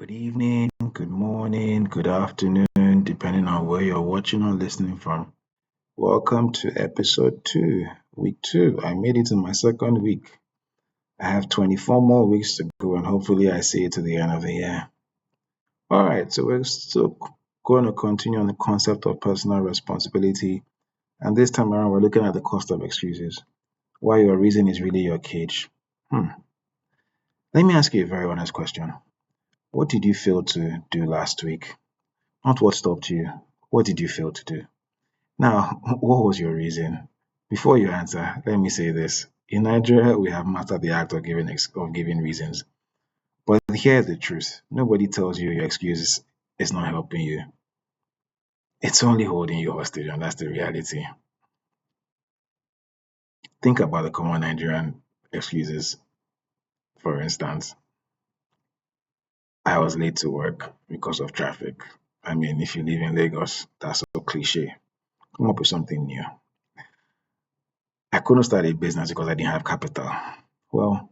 Good evening, good morning, good afternoon, depending on where you're watching or listening from. Welcome to episode 2, week 2. I made it in my second week. I have 24 more weeks to go, and hopefully, I see it to the end of the year. All right, so we're still going to continue on the concept of personal responsibility. And this time around, we're looking at the cost of excuses. Why your reason is really your cage. Let me ask you a very honest question. What did you fail to do last week? Not what stopped you. What did you fail to do? Now, what was your reason? Before you answer, let me say this. In Nigeria, we have mastered the act of giving reasons. But here's the truth. Nobody tells you your excuse is not helping you. It's only holding you hostage, and that's the reality. Think about the common Nigerian excuses. For instance, I was late to work because of traffic. I mean, if you live in Lagos, that's so cliche. Come up with something new. I couldn't start a business because I didn't have capital. Well,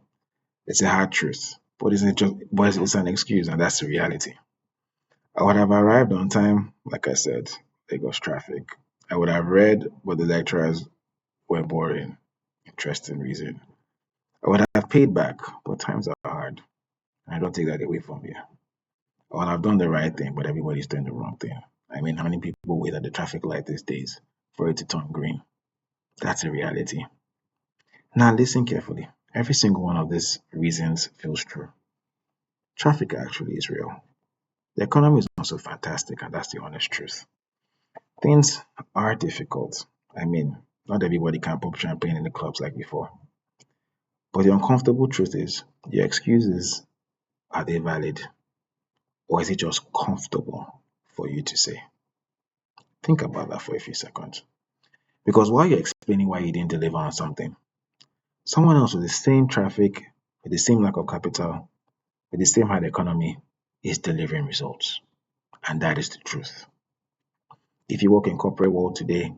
it's a hard truth, but it's an excuse, and that's the reality. I would have arrived on time, like I said, Lagos traffic. I would have read, but the lecturers were boring. Interesting reason. I would have paid back, but times are hard. I don't take that away from you. I would have done the right thing, but everybody's doing the wrong thing. I mean, how many people wait at the traffic light these days for it to turn green? That's a reality. Now, listen carefully. Every single one of these reasons feels true. Traffic actually is real. The economy is also fantastic, and that's the honest truth. Things are difficult. I mean, not everybody can pop champagne in the clubs like before. But the uncomfortable truth is, your excuses, are they valid? Or is it just comfortable for you to say? Think about that for a few seconds. Because while you're explaining why you didn't deliver on something, someone else with the same traffic, with the same lack of capital, with the same hard economy, is delivering results. And that is the truth. If you work in corporate world today,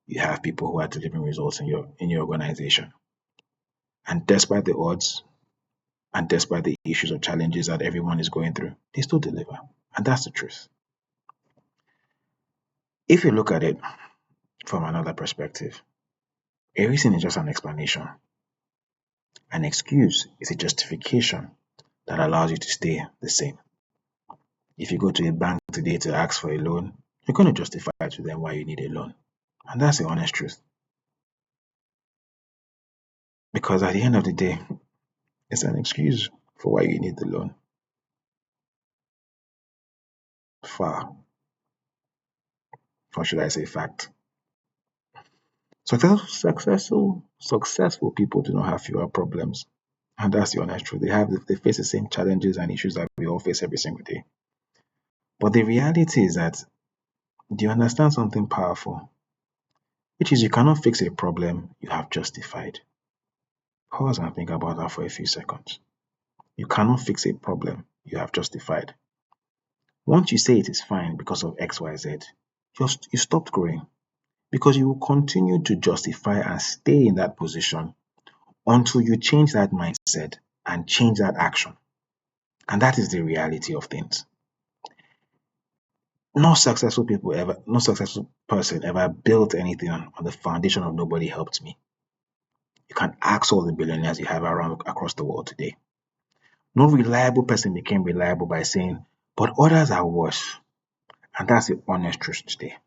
you have people who are delivering results in your organization. And despite the odds and despite the issues or challenges that everyone is going through, they still deliver. And that's the truth. If you look at it from another perspective, a reason is just an explanation. An excuse is a justification that allows you to stay the same. If you go to a bank today to ask for a loan, you're going to justify to them why you need a loan. And that's the honest truth. Because at the end of the day, it's an excuse for why you need the loan. Far, or should I say fact. Successful people do not have fewer problems. And that's the honest truth. They face the same challenges and issues that we all face every single day. But the reality is that, do you understand something powerful? Which is, you cannot fix a problem you have justified. Pause and think about that for a few seconds. You cannot fix a problem you have justified. Once you say it is fine because of XYZ, you stopped growing, because you will continue to justify and stay in that position until you change that mindset and change that action. And that is the reality of things. No successful person ever built anything on the foundation of nobody helped me. You can ask all the billionaires you have around across the world today. No reliable person became reliable by saying, but others are worse. And that's the honest truth today.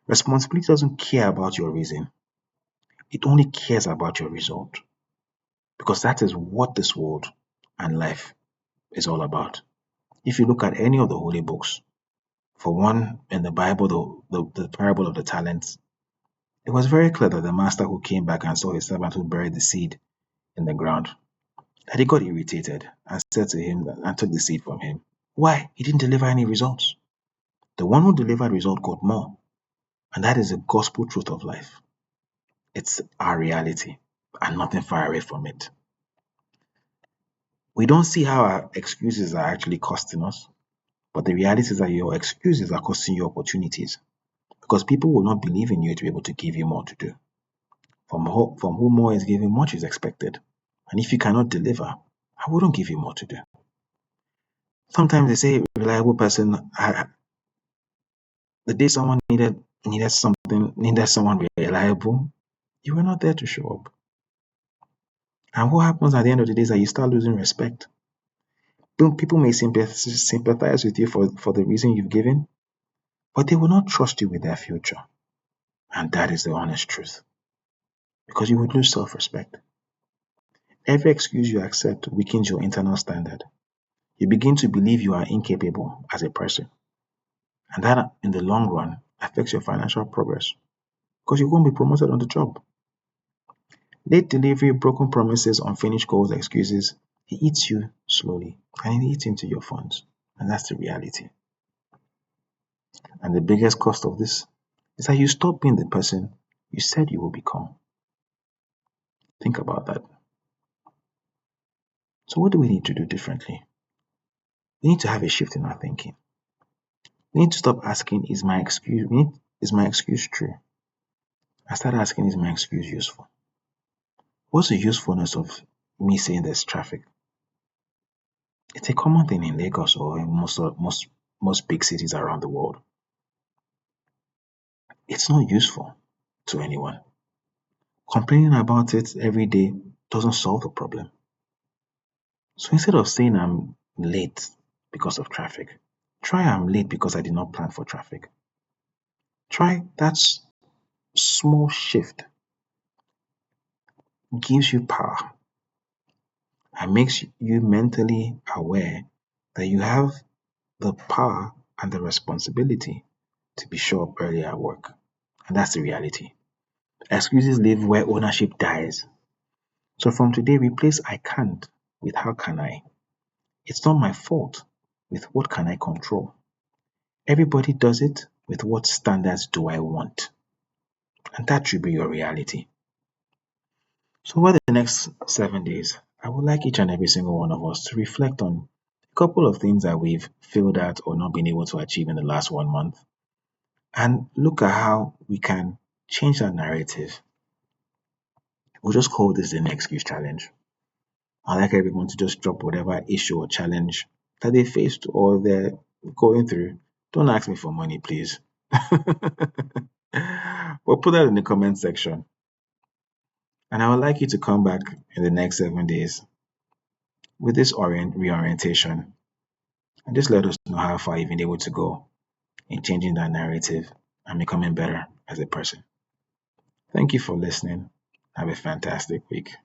Responsibility doesn't care about your reason. It only cares about your result. Because that is what this world and life is all about. If you look at any of the holy books, for one, in the Bible, the parable of the talents, it was very clear that the master who came back and saw his servant who buried the seed in the ground, that he got irritated and said to him and took the seed from him. Why? He didn't deliver any results. The one who delivered result got more. And that is the gospel truth of life. It's our reality and nothing far away from it. We don't see how our excuses are actually costing us, but the reality is that your excuses are costing you opportunities, because people will not believe in you to be able to give you more to do. From whom more is given, much is expected. And if you cannot deliver, I wouldn't give you more to do. Sometimes they say reliable person. The day someone needed someone reliable, you were not there to show up. And what happens at the end of the day is that you start losing respect. People may sympathize with you for the reason you've given, but they will not trust you with their future. And that is the honest truth. Because you would lose self-respect. Every excuse you accept weakens your internal standard. You begin to believe you are incapable as a person. And that, in the long run, affects your financial progress. Because you won't be promoted on the job. Late delivery, broken promises, unfinished goals, excuses, it eats you slowly. And it eats into your funds. And that's the reality. And the biggest cost of this is that you stop being the person you said you will become. Think about that. So what do we need to do differently? We need to have a shift in our thinking. We need to stop asking, is my excuse true? I start asking, is my excuse useful? What's the usefulness of me saying there's traffic? It's a common thing in Lagos or in most big cities around the world. It's not useful to anyone. Complaining about it every day doesn't solve the problem. So instead of saying I'm late because of traffic, try I'm late because I did not plan for traffic. Try that small shift gives you power and makes you mentally aware that you have the power and the responsibility to be show up early at work. And that's the reality. Excuses live where ownership dies. So from today, replace I can't with how can I. It's not my fault with what can I control. Everybody does it with what standards do I want. And that should be your reality. So over the next 7 days, I would like each and every single one of us to reflect on a couple of things that we've failed at or not been able to achieve in the last 1 month and look at how we can change that narrative. We'll just call this the next excuse challenge. I'd like everyone to just drop whatever issue or challenge that they faced or they're going through. Don't ask me for money, please. But put that in the comment section. And I would like you to come back in the next 7 days with this reorientation and just let us know how far you've been able to go in changing that narrative and becoming better as a person. Thank you for listening. Have a fantastic week.